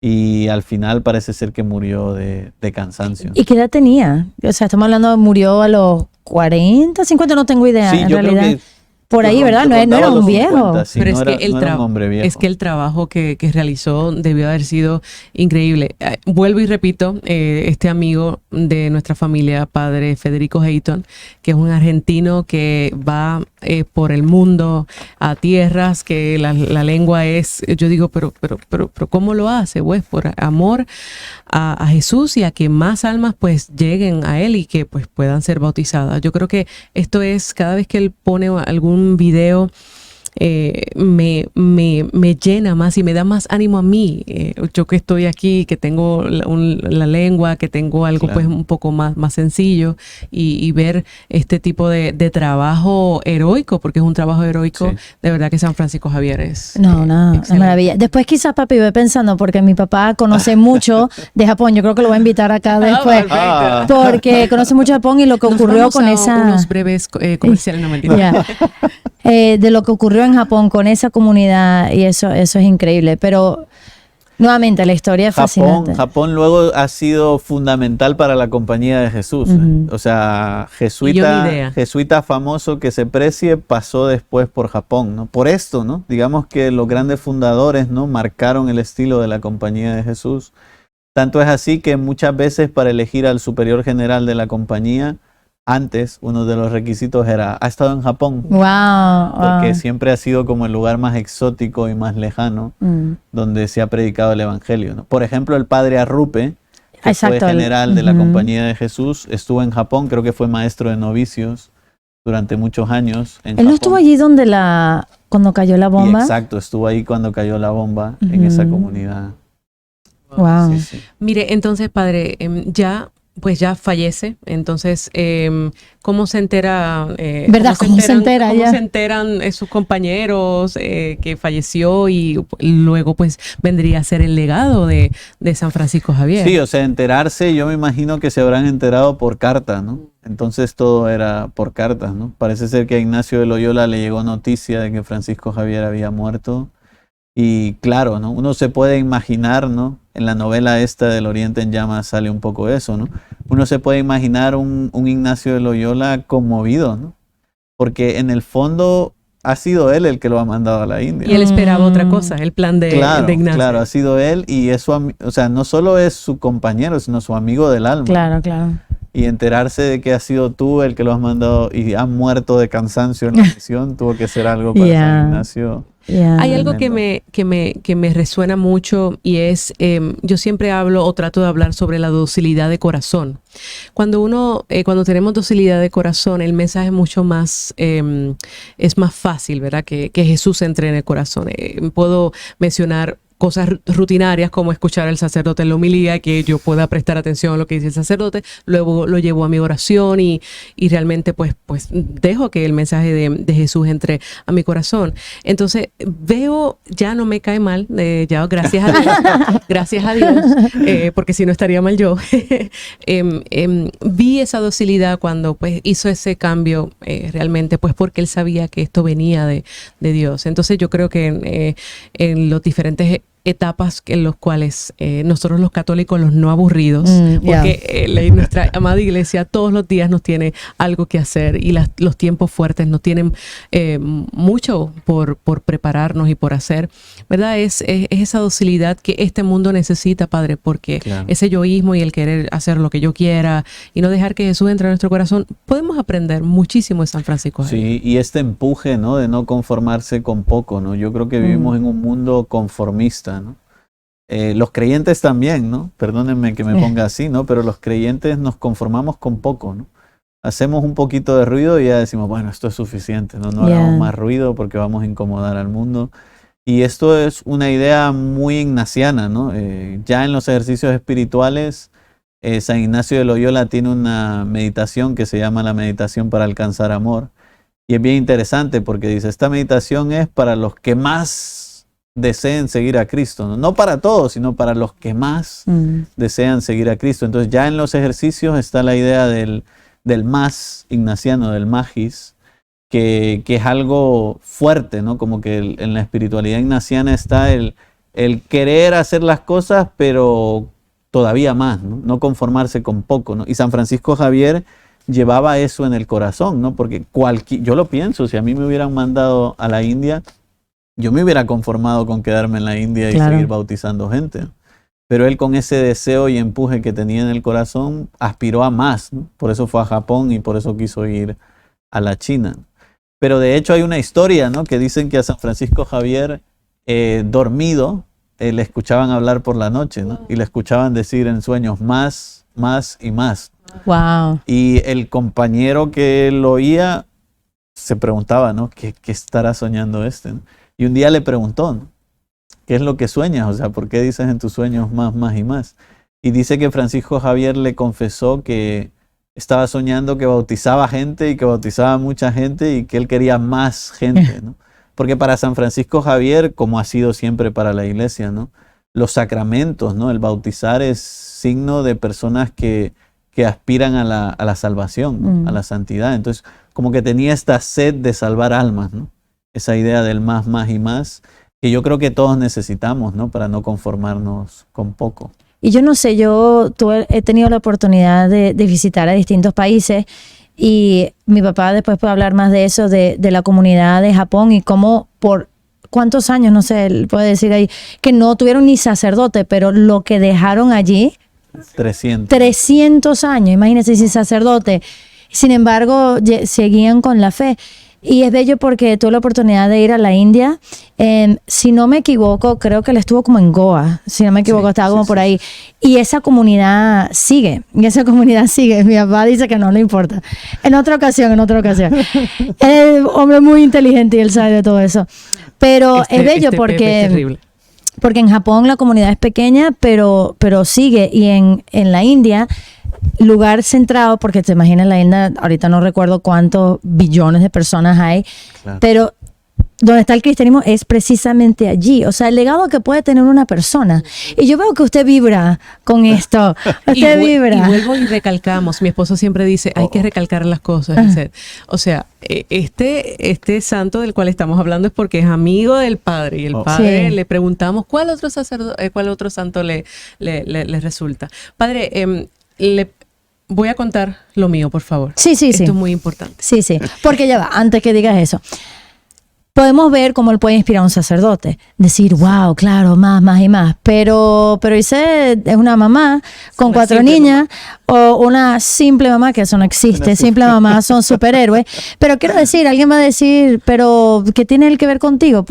Y al final parece ser que murió de cansancio. ¿Y qué edad tenía? O sea, estamos hablando, murió a los 40, 50, no tengo idea. Sí, en yo realidad. creo que por ahí, ¿verdad? No era un viejo. 50, sí, Pero no es, era, que el no era un hombre viejo. es que el trabajo que realizó debió haber sido increíble. Vuelvo y repito, este amigo de nuestra familia, padre Federico Hayton, que es un argentino que va por el mundo a tierras que la lengua es, yo digo, pero ¿cómo lo hace? Pues por amor a Jesús y a que más almas pues lleguen a él y que pues puedan ser bautizadas. Yo creo que esto es, cada vez que él pone algún video, me llena más y me da más ánimo a mí. Yo que estoy aquí, que tengo la lengua, que tengo algo pues un poco más sencillo y ver este tipo de trabajo heroico, porque es un trabajo heroico, de verdad que San Francisco Javier es una maravilla. Después quizás, papi, voy pensando, porque mi papá conoce mucho de Japón, yo creo que lo voy a invitar acá después, porque conoce mucho Japón y lo que ocurrió con unos breves comerciales, no mentira. De lo que ocurrió en Japón con esa comunidad, y eso es increíble, pero nuevamente la historia es fascinante. Japón luego ha sido fundamental para la Compañía de Jesús. O sea, jesuita famoso que se precie pasó después por Japón, ¿no? Por esto, ¿no? Digamos que los grandes fundadores, ¿no? Marcaron el estilo de la Compañía de Jesús. Tanto es así que muchas veces para elegir al superior general de la compañía, antes, uno de los requisitos era, ha estado en Japón. Porque siempre ha sido como el lugar más exótico y más lejano donde se ha predicado el evangelio, ¿no? Por ejemplo, el padre Arrupe, que fue general de la Compañía de Jesús, estuvo en Japón, creo que fue maestro de novicios durante muchos años en Japón. ¿Él no estuvo allí cuando cayó la bomba? Y exacto, estuvo ahí cuando cayó la bomba en esa comunidad. Wow. Sí. Mire, entonces, padre, ya fallece. Entonces, ¿cómo se entera? ¿Verdad? ¿Cómo se enteran sus compañeros que falleció y luego pues vendría a ser el legado de San Francisco Javier? Sí, o sea, enterarse, yo me imagino que se habrán enterado por carta, ¿no? Entonces todo era por cartas, ¿no? Parece ser que a Ignacio de Loyola le llegó noticia de que Francisco Javier había muerto. Y claro, ¿no? Uno se puede imaginar, ¿no? En la novela esta del Oriente en Llamas sale un poco eso, ¿no? Uno se puede imaginar un Ignacio de Loyola conmovido, ¿no? Porque en el fondo ha sido él el que lo ha mandado a la India. Y él esperaba otra cosa, el plan de Ignacio. Claro, ha sido él y eso, o sea, no solo es su compañero, sino su amigo del alma. Claro. Y enterarse de que has sido tú el que lo has mandado y ha muerto de cansancio en la misión, tuvo que ser algo para San Ignacio. Hay algo que me resuena mucho y es, yo siempre hablo o trato de hablar sobre la docilidad de corazón. Cuando tenemos docilidad de corazón, el mensaje es mucho más, es más fácil, ¿verdad? Que Jesús entre en el corazón. Puedo mencionar cosas rutinarias como escuchar al sacerdote en la homilía, que yo pueda prestar atención a lo que dice el sacerdote, luego lo llevo a mi oración y realmente pues dejo que el mensaje de Jesús entre a mi corazón. Entonces veo, ya no me cae mal, ya gracias a Dios, porque si no estaría mal yo. Vi esa docilidad cuando pues hizo ese cambio realmente pues porque él sabía que esto venía de Dios. Entonces yo creo que en los diferentes etapas en los cuales nosotros los católicos, los no aburridos, porque nuestra amada iglesia todos los días nos tiene algo que hacer y los tiempos fuertes nos tienen mucho por prepararnos y por hacer, ¿verdad? Es esa docilidad que este mundo necesita, Padre, porque ese yoísmo y el querer hacer lo que yo quiera y no dejar que Jesús entre a nuestro corazón, podemos aprender muchísimo de San Francisco. Sí, y este empuje, ¿no? De no conformarse con poco, ¿no? Yo creo que vivimos en un mundo conformista, ¿no? Los creyentes también, ¿no? Perdónenme que me ponga así, ¿no? Pero los creyentes nos conformamos con poco, ¿no? Hacemos un poquito de ruido y ya decimos, bueno, esto es suficiente, ¿no? No hagamos más ruido porque vamos a incomodar al mundo. Y esto es una idea muy ignaciana, ¿no? Ya en los ejercicios espirituales San Ignacio de Loyola tiene una meditación que se llama la meditación para alcanzar amor. Y es bien interesante porque dice, esta meditación es para los que más deseen seguir a Cristo, ¿no? No para todos, sino para los que más desean seguir a Cristo. Entonces ya en los ejercicios está la idea del más ignaciano, del magis, que es algo fuerte, ¿no? Como que en la espiritualidad ignaciana está el querer hacer las cosas, pero todavía más, ¿no? No conformarse con poco, ¿no? Y San Francisco Javier llevaba eso en el corazón, ¿no? Porque yo lo pienso, si a mí me hubieran mandado a la India, yo me hubiera conformado con quedarme en la India y seguir bautizando gente. Pero él, con ese deseo y empuje que tenía en el corazón, aspiró a más, ¿no? Por eso fue a Japón y por eso quiso ir a la China. Pero de hecho hay una historia, ¿no? Que dicen que a San Francisco Javier, dormido, le escuchaban hablar por la noche, ¿no? Y le escuchaban decir en sueños más, más y más. Wow. Y el compañero que lo oía se preguntaba, ¿no? ¿Qué estará soñando este, ¿no? Y un día le preguntó, ¿no? ¿Qué es lo que sueñas? O sea, ¿por qué dices en tus sueños más, más y más? Y dice que Francisco Javier le confesó que estaba soñando que bautizaba gente y que bautizaba mucha gente y que él quería más gente, ¿no? Porque para San Francisco Javier, como ha sido siempre para la iglesia, ¿no? Los sacramentos, ¿no? El bautizar es signo de personas que aspiran a la salvación, a la santidad. Entonces, como que tenía esta sed de salvar almas, ¿no? Esa idea del más, más y más, que yo creo que todos necesitamos, ¿no? Para no conformarnos con poco. Y yo no sé, he tenido la oportunidad de visitar a distintos países y mi papá después puede hablar más de eso, de la comunidad de Japón y cómo por cuántos años, no sé, él puede decir ahí, que no tuvieron ni sacerdote, pero lo que dejaron allí... 300 años, imagínense, sin sacerdote. Sin embargo, seguían con la fe. Y es bello porque tuve la oportunidad de ir a la India. Si no me equivoco, creo que él estuvo como en Goa. Si no me equivoco, estaba como por ahí. Y esa comunidad sigue. Mi papá dice que no le importa. En otra ocasión. Es un hombre muy inteligente y él sabe de todo eso. Pero es bello porque en Japón la comunidad es pequeña, pero sigue. Y en la India, lugar centrado, porque te imaginas la India, ahorita no recuerdo cuántos billones de personas hay, claro, pero donde está el cristianismo es precisamente allí. O sea, el legado que puede tener una persona. Y yo veo que usted vibra con esto. Usted vibra. Y vuelvo y recalcamos. Mi esposo siempre dice, hay que recalcar las cosas. O sea, este santo del cual estamos hablando es porque es amigo del padre. Y el padre le preguntamos, ¿cuál otro santo le resulta? Padre, le voy a contar lo mío, por favor. Sí. Esto es muy importante. Sí. Porque ya va, antes que digas eso. Podemos ver cómo él puede inspirar a un sacerdote. Decir, wow, claro, más y más. Pero Isette es una mamá con 4 niñas o una simple mamá, que eso no existe. Simple mamá son superhéroes. Pero quiero decir, alguien va a decir, pero ¿qué tiene él que ver contigo?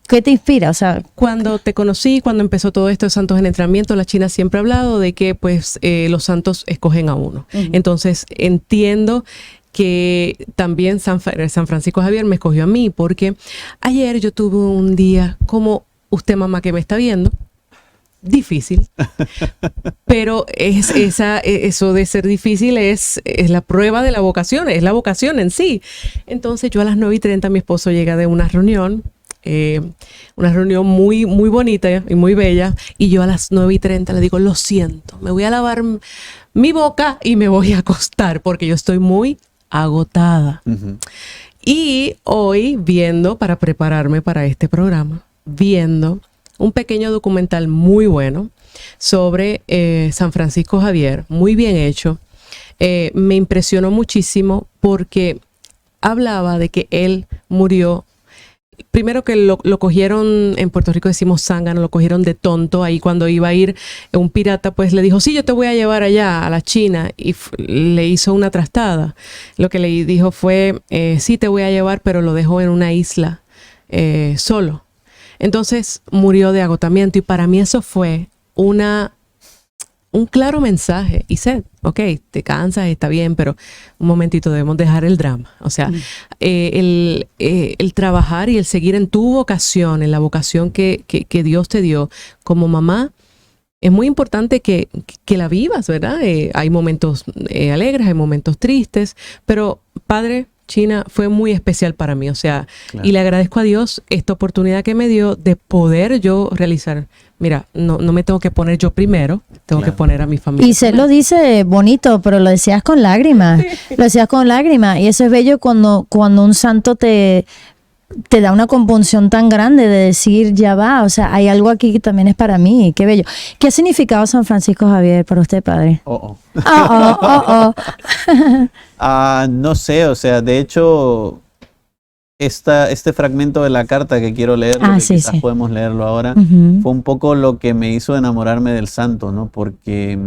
¿Qué te inspira? O sea, cuando te conocí, cuando empezó todo esto de santos en entrenamiento, la China siempre ha hablado de que pues los santos escogen a uno. Entonces entiendo que también San Francisco Javier me escogió a mí, porque ayer yo tuve un día, como usted, mamá, que me está viendo, difícil, pero eso de ser difícil es la prueba de la vocación, es la vocación en sí. Entonces yo a las 9:30 mi esposo llega de una reunión muy, muy bonita y muy bella, y yo a las 9:30 le digo, lo siento, me voy a lavar mi boca y me voy a acostar porque yo estoy muy agotada. Y hoy, para prepararme para este programa, viendo un pequeño documental muy bueno sobre San Francisco Javier, muy bien hecho, me impresionó muchísimo porque hablaba de que él murió. Primero que lo cogieron, en Puerto Rico decimos zángano, lo cogieron de tonto. Ahí cuando iba a ir un pirata, pues le dijo, sí, yo te voy a llevar allá a la China, y le hizo una trastada. Lo que le dijo fue, sí, te voy a llevar, pero lo dejó en una isla solo. Entonces murió de agotamiento, y para mí eso fue un claro mensaje. Isette, ok, te cansas, está bien, pero un momentito, debemos dejar el drama. O sea, el trabajar y el seguir en tu vocación, en la vocación que Dios te dio como mamá, es muy importante que la vivas, ¿verdad? Hay momentos alegres, hay momentos tristes, pero Padre, China fue muy especial para mí, o sea, Claro. y le agradezco a Dios esta oportunidad que me dio de poder yo realizar. Mira, no me tengo que poner yo primero, tengo que Claro. poner a mi familia. Y se lo dice bonito, pero lo decías con lágrimas. Lo decías con lágrimas. Y eso es bello cuando un santo te da una compunción tan grande de decir, ya va, o sea, hay algo aquí que también es para mí. Qué bello. ¿Qué ha significado San Francisco Javier para usted, padre? Oh, oh. No sé, o sea, de hecho, este fragmento de la carta que quiero leer, que Sí, quizás sí. podemos leerlo ahora, Ujú. fue un poco lo que me hizo enamorarme del santo, ¿no? Porque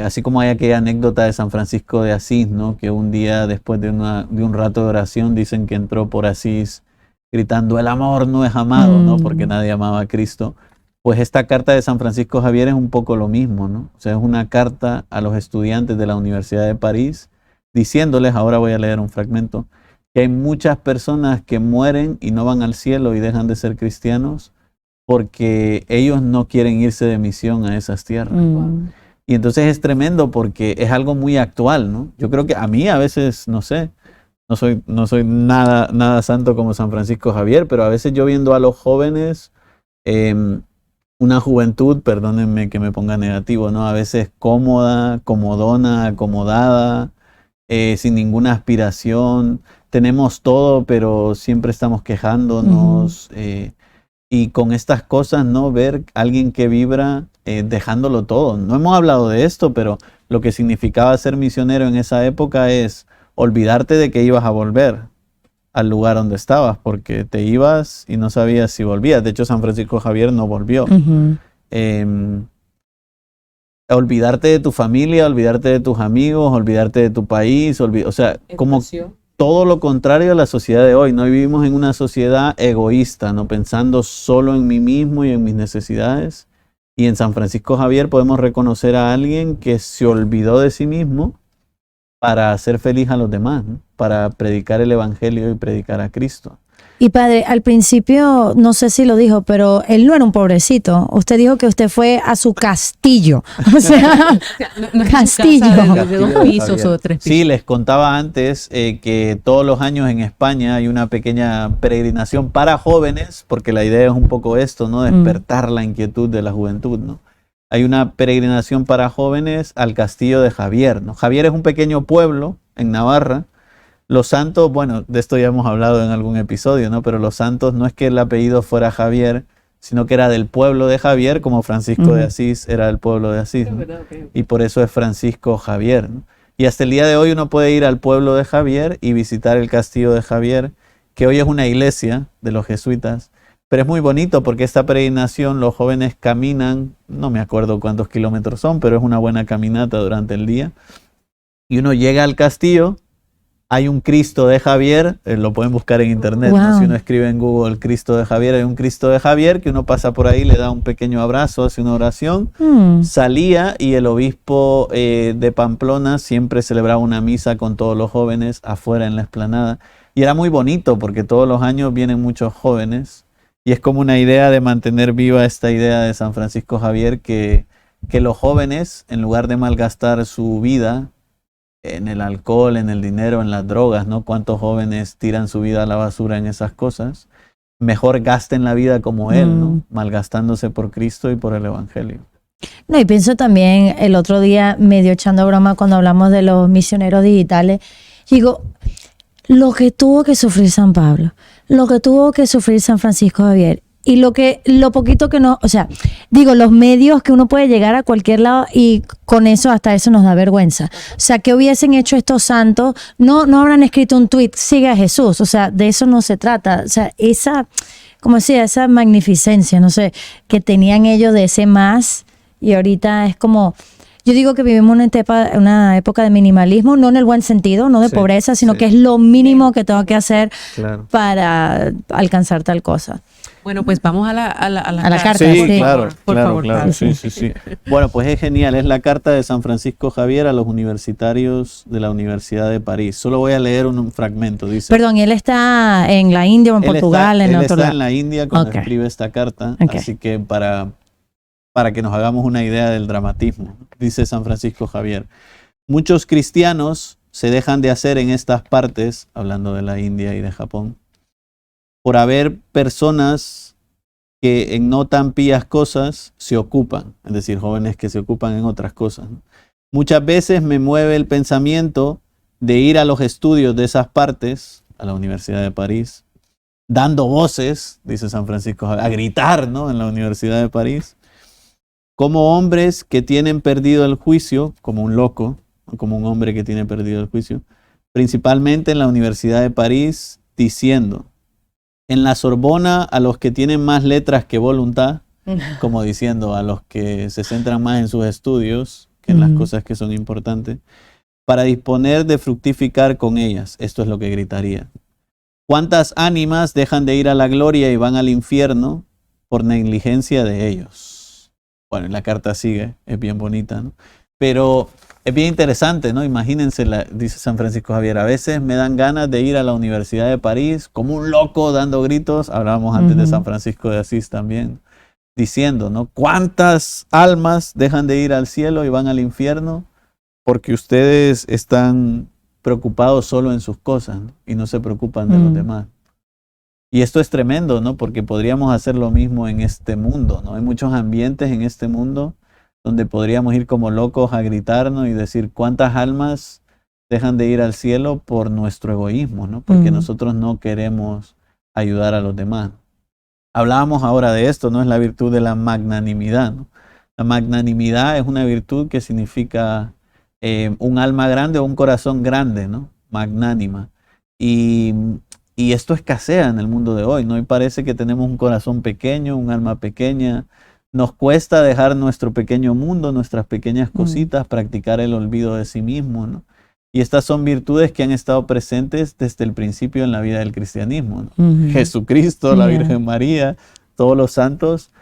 así como hay aquella anécdota de San Francisco de Asís, ¿no? Que un día después de un rato de oración dicen que entró por Asís gritando, el amor no es amado, ¿no? Porque nadie amaba a Cristo. Pues esta carta de San Francisco Javier es un poco lo mismo, ¿no? O sea, es una carta a los estudiantes de la Universidad de París diciéndoles, ahora voy a leer un fragmento, que hay muchas personas que mueren y no van al cielo y dejan de ser cristianos porque ellos no quieren irse de misión a esas tierras. Y entonces es tremendo porque es algo muy actual, ¿no? Yo creo que a mí a veces, no sé, no soy nada santo como San Francisco Javier, pero a veces yo viendo a los jóvenes, una juventud, perdónenme que me ponga negativo, ¿no? A veces cómoda, comodona, acomodada, sin ninguna aspiración. Tenemos todo, pero siempre estamos quejándonos. Y con estas cosas, ¿no? Ver a alguien que vibra dejándolo todo. No hemos hablado de esto, pero lo que significaba ser misionero en esa época es olvidarte de que ibas a volver al lugar donde estabas, porque te ibas y no sabías si volvías. De hecho, San Francisco Javier no volvió. Olvidarte de tu familia, olvidarte de tus amigos, olvidarte de tu país, o sea, como todo lo contrario a la sociedad de hoy. No vivimos en una sociedad egoísta, no pensando solo en mí mismo y en mis necesidades. Y en San Francisco Javier podemos reconocer a alguien que se olvidó de sí mismo para hacer feliz a los demás, ¿no? Para predicar el evangelio y predicar a Cristo. Y padre, al principio, no sé si lo dijo, pero él no era un pobrecito. Usted dijo que usted fue a su castillo. O sea, castillo. De 2 pisos o de 3 pisos. Sí, les contaba antes que todos los años en España hay una pequeña peregrinación para jóvenes, porque la idea es un poco esto, ¿no? Despertar la inquietud de la juventud, ¿no? Hay una peregrinación para jóvenes al castillo de Javier, ¿no? Javier es un pequeño pueblo en Navarra. Los santos, bueno, de esto ya hemos hablado en algún episodio, ¿no? Pero los santos no es que el apellido fuera Javier, sino que era del pueblo de Javier, como Francisco de Asís era del pueblo de Asís, ¿no? Y por eso es Francisco Javier, ¿no? Y hasta el día de hoy uno puede ir al pueblo de Javier y visitar el castillo de Javier, que hoy es una iglesia de los jesuitas. Pero es muy bonito porque esta peregrinación los jóvenes caminan, no me acuerdo cuántos kilómetros son, pero es una buena caminata durante el día. Y uno llega al castillo. Hay un Cristo de Javier, lo pueden buscar en internet, Wow. ¿no? Si uno escribe en Google Cristo de Javier, hay un Cristo de Javier que uno pasa por ahí, le da un pequeño abrazo, hace una oración, salía y el obispo de Pamplona siempre celebraba una misa con todos los jóvenes afuera en la explanada. Y era muy bonito porque todos los años vienen muchos jóvenes y es como una idea de mantener viva esta idea de San Francisco Javier que los jóvenes, en lugar de malgastar su vida en el alcohol, en el dinero, en las drogas, ¿no? ¿Cuántos jóvenes tiran su vida a la basura en esas cosas? Mejor gasten la vida como él, ¿no? Malgastándose por Cristo y por el evangelio. No, y pienso también el otro día, medio echando broma cuando hablamos de los misioneros digitales, digo, lo que tuvo que sufrir San Pablo, lo que tuvo que sufrir San Francisco Javier, y lo poquito que no, o sea, digo, los medios que uno puede llegar a cualquier lado y con eso, hasta eso nos da vergüenza. O sea, ¿qué hubiesen hecho estos santos? No habrán escrito un tuit, siga a Jesús. O sea, de eso no se trata. O sea, como decía, esa magnificencia, no sé, que tenían ellos de ese más, y ahorita es como, yo digo que vivimos una época de minimalismo, no en el buen sentido, no de pobreza, sino que es lo mínimo que tengo que hacer para alcanzar tal cosa. Bueno, pues vamos a la carta. Sí, Sí. claro, Por favor. claro. Sí. Bueno, pues es genial, es la carta de San Francisco Javier a los universitarios de la Universidad de París. Solo voy a leer un fragmento, dice. Perdón, él está en la India o en Portugal, en él otro está lugar. en la India cuando Okay. escribe esta carta, Okay. así que para para que nos hagamos una idea del dramatismo. Dice San Francisco Javier, muchos cristianos se dejan de hacer en estas partes, hablando de la India y de Japón, por haber personas que en no tan pías cosas se ocupan, es decir, jóvenes que se ocupan en otras cosas, ¿no? Muchas veces me mueve el pensamiento de ir a los estudios de esas partes, a la Universidad de París, dando voces, dice San Francisco, a gritar, ¿no?, en la Universidad de París, como hombres que tienen perdido el juicio, como un loco, como un hombre que tiene perdido el juicio, principalmente en la Universidad de París, diciendo, en la Sorbona a los que tienen más letras que voluntad, como diciendo a los que se centran más en sus estudios que en las cosas que son importantes, para disponer de fructificar con ellas. Esto es lo que gritaría. ¿Cuántas ánimas dejan de ir a la gloria y van al infierno por negligencia de ellos? Bueno, la carta sigue, es bien bonita, ¿no? Pero es bien interesante, ¿no? Imagínense, dice San Francisco Javier, a veces me dan ganas de ir a la Universidad de París como un loco dando gritos. Hablábamos antes de San Francisco de Asís también, diciendo, ¿no? ¿Cuántas almas dejan de ir al cielo y van al infierno? Porque ustedes están preocupados solo en sus cosas, ¿no?, y no se preocupan de los demás. Y esto es tremendo, ¿no? Porque podríamos hacer lo mismo en este mundo, ¿no? Hay muchos ambientes en este mundo donde podríamos ir como locos a gritarnos y decir cuántas almas dejan de ir al cielo por nuestro egoísmo, ¿no? Porque nosotros no queremos ayudar a los demás. Hablábamos ahora de esto, ¿no? Es la virtud de la magnanimidad, ¿no? La magnanimidad es una virtud que significa un alma grande o un corazón grande, ¿no? Magnánima. Y esto escasea en el mundo de hoy, ¿no? Y parece que tenemos un corazón pequeño, un alma pequeña. Nos cuesta dejar nuestro pequeño mundo, nuestras pequeñas cositas, practicar el olvido de sí mismo, ¿no? Y estas son virtudes que han estado presentes desde el principio en la vida del cristianismo, ¿no? Jesucristo, la Virgen María, todos los santos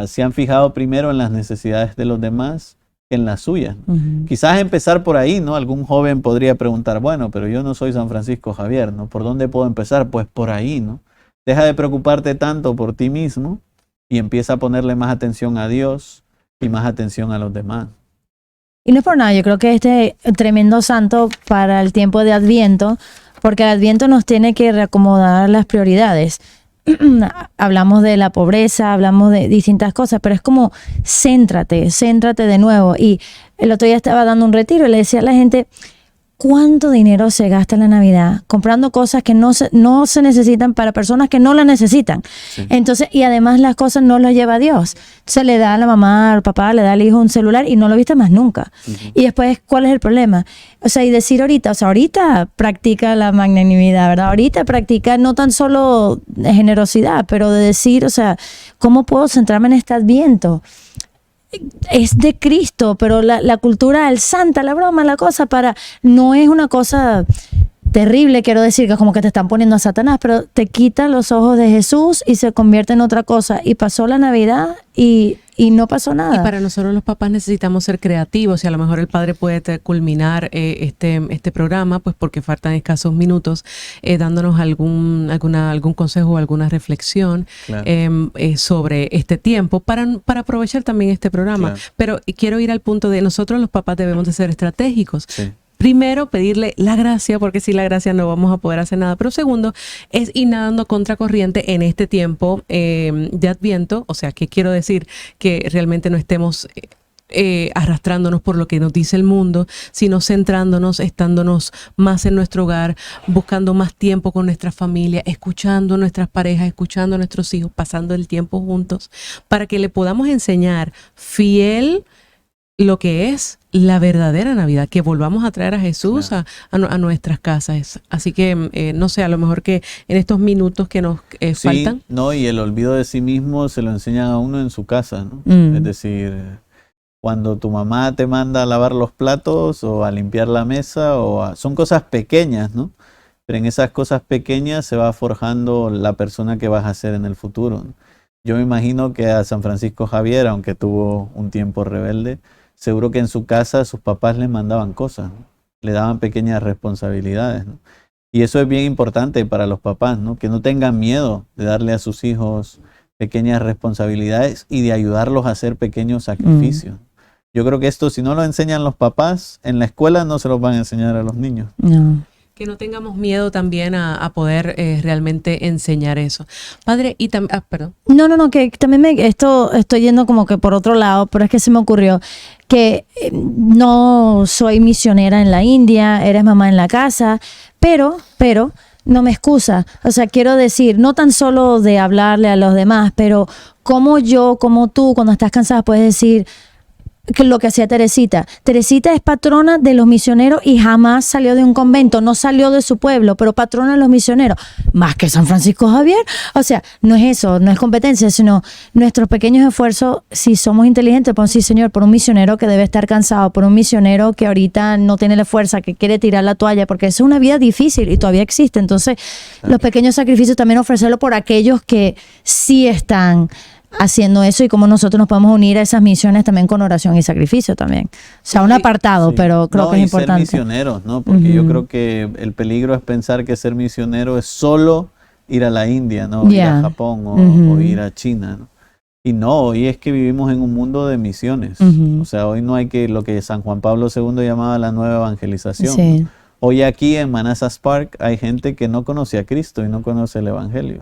se han fijado primero en las necesidades de los demás que en las suyas. Quizás empezar por ahí, ¿no? Algún joven podría preguntar, bueno, pero yo no soy San Francisco Javier, ¿no? ¿Por dónde puedo empezar? Pues por ahí, ¿no? Deja de preocuparte tanto por ti mismo y empieza a ponerle más atención a Dios y más atención a los demás. Y no es por nada, yo creo que este tremendo santo para el tiempo de Adviento, porque el Adviento nos tiene que reacomodar las prioridades. Hablamos de la pobreza, hablamos de distintas cosas, pero es como céntrate de nuevo. Y el otro día estaba dando un retiro y le decía a la gente, ¿cuánto dinero se gasta en la Navidad comprando cosas que no se necesitan para personas que no las necesitan? Sí. Entonces, y además las cosas no las lleva Dios. Se le da a la mamá, al papá, le da al hijo un celular y no lo viste más nunca. Y después, ¿cuál es el problema? O sea, y decir ahorita practica la magnanimidad, ¿verdad? Ahorita practica no tan solo generosidad, pero de decir, o sea, ¿cómo puedo centrarme en este Adviento? Es de Cristo, pero la cultura del santa, la broma, la cosa no es una cosa terrible, quiero decir, que es como que te están poniendo a Satanás, pero te quita los ojos de Jesús y se convierte en otra cosa. Y pasó la Navidad y no pasó nada. Y para nosotros los papás necesitamos ser creativos y a lo mejor el padre puede culminar este programa, pues porque faltan escasos minutos, dándonos algún consejo o alguna reflexión, claro, sobre este tiempo para aprovechar también este programa. Claro. Pero quiero ir al punto de nosotros los papás debemos de ser estratégicos. Sí. Primero, pedirle la gracia, porque sin la gracia no vamos a poder hacer nada. Pero segundo, es ir nadando contracorriente en este tiempo de Adviento. O sea, que quiero decir que realmente no estemos arrastrándonos por lo que nos dice el mundo, sino centrándonos, estándonos más en nuestro hogar, buscando más tiempo con nuestra familia, escuchando a nuestras parejas, escuchando a nuestros hijos, pasando el tiempo juntos, para que le podamos enseñar fiel lo que es la verdadera Navidad, que volvamos a traer a Jesús, claro, a nuestras casas. Así que, no sé, a lo mejor que en estos minutos que nos faltan. No, y el olvido de sí mismo se lo enseñan a uno en su casa, ¿no? Es decir, cuando tu mamá te manda a lavar los platos o a limpiar la mesa, son cosas pequeñas, ¿no? Pero en esas cosas pequeñas se va forjando la persona que vas a ser en el futuro, ¿no? Yo me imagino que a San Francisco Javier, aunque tuvo un tiempo rebelde, seguro que en su casa sus papás le mandaban cosas, ¿no? Le daban pequeñas responsabilidades, ¿no? Y eso es bien importante para los papás, ¿no? Que no tengan miedo de darle a sus hijos pequeñas responsabilidades y de ayudarlos a hacer pequeños sacrificios. Yo creo que esto, si no lo enseñan los papás, en la escuela no se los van a enseñar a los niños. No. Que no tengamos miedo también a poder realmente enseñar eso. Padre, y también, perdón. No, que también estoy yendo como que por otro lado, pero es que se me ocurrió que no soy misionera en la India, eres mamá en la casa, pero no me excusa. O sea, quiero decir, no tan solo de hablarle a los demás, pero como tú, cuando estás cansada, puedes decir que lo que hacía Teresita. Teresita es patrona de los misioneros y jamás salió de un convento, no salió de su pueblo, pero patrona de los misioneros, más que San Francisco Javier. O sea, no es eso, no es competencia, sino nuestros pequeños esfuerzos. Si somos inteligentes, pues sí, Señor, por un misionero que debe estar cansado, por un misionero que ahorita no tiene la fuerza, que quiere tirar la toalla, porque es una vida difícil y todavía existe. Entonces, los pequeños sacrificios también ofrecerlo por aquellos que sí están haciendo eso y cómo nosotros nos podemos unir a esas misiones también con oración y sacrificio también. O sea, un apartado, sí, pero creo que es importante. Ser misioneros, ¿no? Porque yo creo que el peligro es pensar que ser misionero es solo ir a la India, ¿no? Ir a Japón o ir a China, ¿no? Y no, hoy es que vivimos en un mundo de misiones. O sea, hoy no hay lo que San Juan Pablo II llamaba la nueva evangelización. Sí. ¿No? Hoy aquí en Manassas Park hay gente que no conoce a Cristo y no conoce el Evangelio.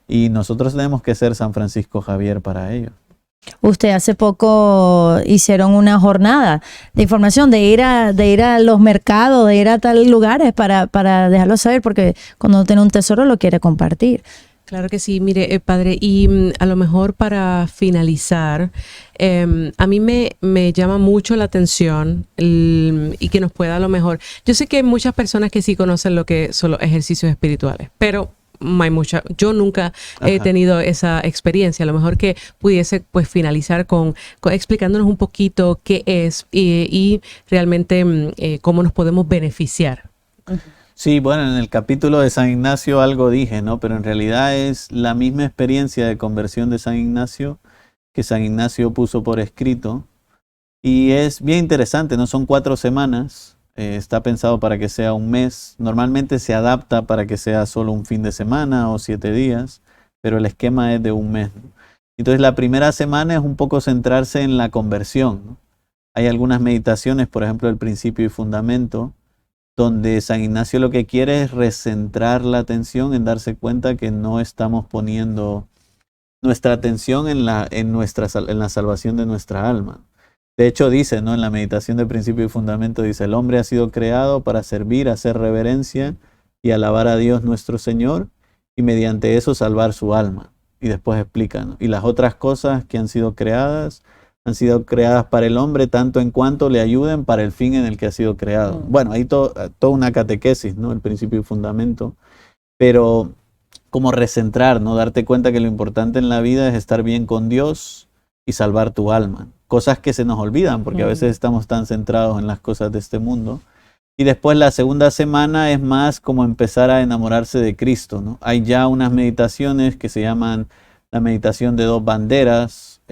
Y nosotros tenemos que ser San Francisco Javier para ellos. Usted hace poco hicieron una jornada de información, de ir a los mercados, de ir a tales lugares para dejarlo saber, porque cuando uno tiene un tesoro lo quiere compartir. Claro que sí, mire, padre, y a lo mejor para finalizar, a mí me llama mucho la atención y que nos pueda a lo mejor, yo sé que hay muchas personas que sí conocen lo que son los ejercicios espirituales, pero yo nunca he tenido esa experiencia. A lo mejor que pudiese pues finalizar con explicándonos un poquito qué es y realmente cómo nos podemos beneficiar. Sí, bueno, en el capítulo de San Ignacio algo dije, ¿no? Pero en realidad es la misma experiencia de conversión de San Ignacio que San Ignacio puso por escrito. Y es bien interesante, ¿no? Son 4 semanas, está pensado para que sea un mes. Normalmente se adapta para que sea solo un fin de semana o 7 días, pero el esquema es de un mes, ¿no? Entonces la primera semana es un poco centrarse en la conversión, ¿no? Hay algunas meditaciones, por ejemplo, el principio y fundamento, donde San Ignacio lo que quiere es recentrar la atención en darse cuenta que no estamos poniendo nuestra atención en la salvación de nuestra alma. De hecho dice, ¿no? En la meditación de principio y fundamento dice, el hombre ha sido creado para servir, hacer reverencia y alabar a Dios nuestro Señor y mediante eso salvar su alma. Y después explica, ¿no? Y las otras cosas que han sido creadas para el hombre tanto en cuanto le ayuden para el fin en el que ha sido creado. Bueno, hay toda una catequesis, ¿no? El principio y fundamento, pero como recentrar, ¿no? Darte cuenta que lo importante en la vida es estar bien con Dios y salvar tu alma. Cosas que se nos olvidan porque a veces estamos tan centrados en las cosas de este mundo. Y después la segunda semana es más como empezar a enamorarse de Cristo, ¿no? Hay ya unas meditaciones que se llaman la meditación de 2 banderas,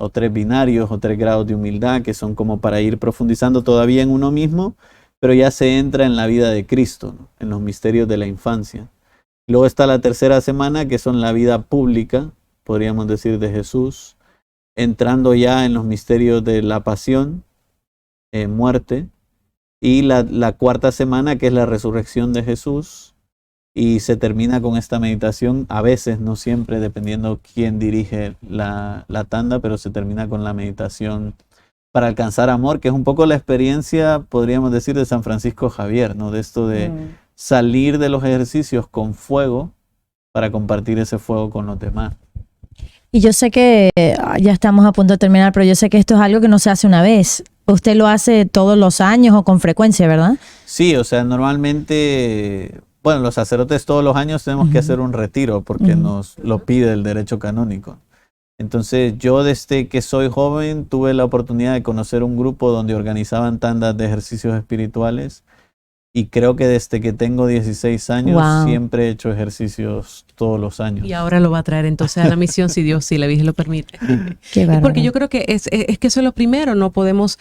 o 3 binarios o 3 grados de humildad, que son como para ir profundizando todavía en uno mismo, pero ya se entra en la vida de Cristo, ¿no? En los misterios de la infancia. Luego está la tercera semana, que son la vida pública, podríamos decir, de Jesús, entrando ya en los misterios de la pasión, muerte, y la cuarta semana, que es la resurrección de Jesús, y se termina con esta meditación, a veces, no siempre, dependiendo quién dirige la tanda, pero se termina con la meditación para alcanzar amor, que es un poco la experiencia, podríamos decir, de San Francisco Javier, ¿no? De esto de salir de los ejercicios con fuego para compartir ese fuego con los demás. Y yo sé que ya estamos a punto de terminar, pero yo sé que esto es algo que no se hace una vez. Usted lo hace todos los años o con frecuencia, ¿verdad? Sí, o sea, normalmente... Bueno, los sacerdotes todos los años tenemos que hacer un retiro porque nos lo pide el derecho canónico. Entonces yo desde que soy joven tuve la oportunidad de conocer un grupo donde organizaban tandas de ejercicios espirituales y creo que desde que tengo 16 años siempre he hecho ejercicios todos los años. Y ahora lo va a traer entonces a la misión si Dios, si la Virgen lo permite. Qué bárbaro. Porque yo creo que es que eso es lo primero, no podemos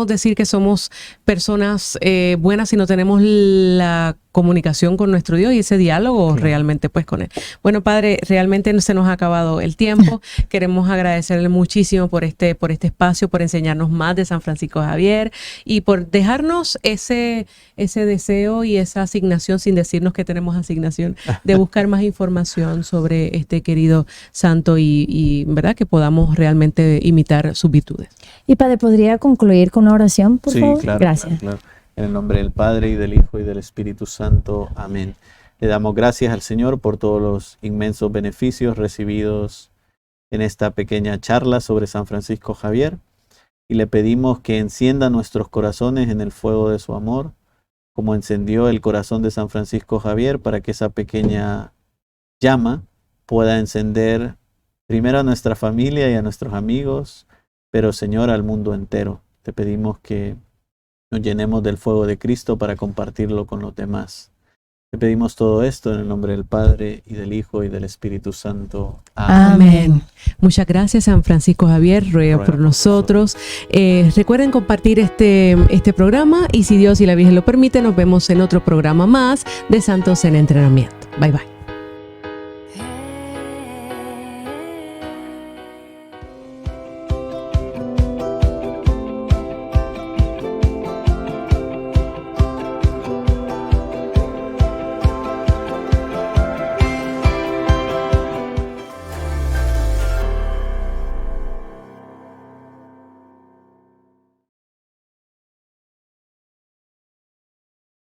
decir que somos personas buenas si no tenemos la comunicación con nuestro Dios y ese diálogo realmente pues con Él. Bueno, Padre, realmente se nos ha acabado el tiempo. Queremos agradecerle muchísimo por este espacio, por enseñarnos más de San Francisco Javier y por dejarnos ese deseo y esa asignación, sin decirnos que tenemos asignación, de buscar más información sobre este querido santo y ¿verdad? Que podamos realmente imitar sus virtudes. Y Padre, ¿podría concluir con una oración, por favor? Claro, Gracias. claro. En el nombre del Padre, y del Hijo, y del Espíritu Santo. Amén. Le damos gracias al Señor por todos los inmensos beneficios recibidos en esta pequeña charla sobre San Francisco Javier. Y le pedimos que encienda nuestros corazones en el fuego de su amor, como encendió el corazón de San Francisco Javier, para que esa pequeña llama pueda encender primero a nuestra familia y a nuestros amigos, pero Señor, al mundo entero. Te pedimos que nos llenemos del fuego de Cristo para compartirlo con los demás. Te pedimos todo esto en el nombre del Padre, y del Hijo, y del Espíritu Santo. Amén. Muchas gracias, San Francisco Javier, ruega por nosotros. Recuerden compartir este programa, y si Dios y la Virgen lo permiten, nos vemos en otro programa más de Santos en Entrenamiento. Bye bye.